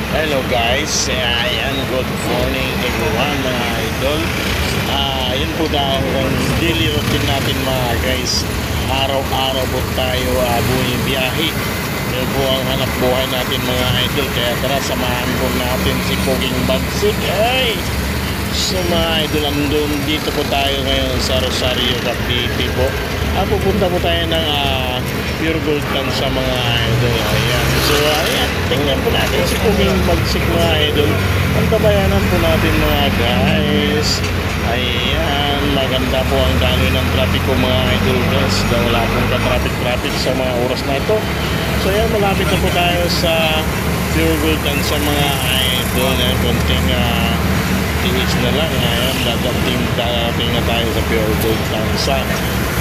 Hello guys, ayan, good morning everyone mga idol. Yun po dahil ang daily routine natin mga guys. Araw-araw po tayo buhay biyahe. Yun po ang hanap buhay natin mga idol. Kaya tara, samahan po natin si Poging Bagsik. Ay! So mga idol, andun dito po tayo ngayon sa Rosario, Cavite po. Pupunta po tayo ng Pure Gold Tan sa mga idol. Ayan. So ayan, tingnan po natin si Poging Bagsik mga idol. Ang tabayanan po natin mga guys. Ayan, maganda po ang daloy ng traffic ko mga idol guys. Wala pong ka-traffic sa mga oras na ito. So ayan, malapit na po tayo sa Pure Gold Tan sa mga idol. Ayan, konting tinis na lang. Ayan, dadating na tayo sa Pure Gold Tansa.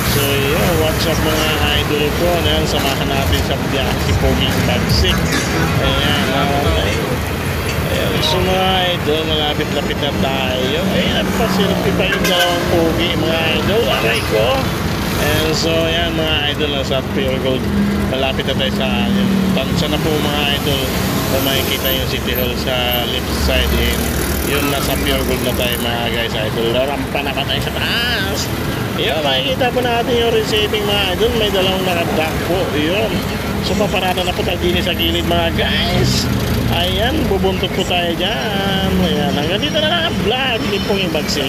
So yeah, what's up mga idol ko. Ayan, samahan natin sa biyahe si Poging Bagsik. Ayan, ayan, so mga idol, malapit-lapit na tayo. Ayan, pasilpi pa yung dalawang pogi mga idol. Aray ko. And so ayan mga idol, nasa Pure Gold. Malapit na tayo sa Tansa na po mga idol. Kung makikita yung City Hall sa left side, yun nasa Pure Gold na tayo mga guys idol. Rampa na pa tayo sa taas. Yun, makikita po natin yung receiving mga idol. May dalawang nakadak po. Yun. So paparada na po tayo din sa gilid mga guys. Ayan, bubuntot po tayo dyan. Ayan, hanggang dito na lang ang vlog ni Poging Bagsik.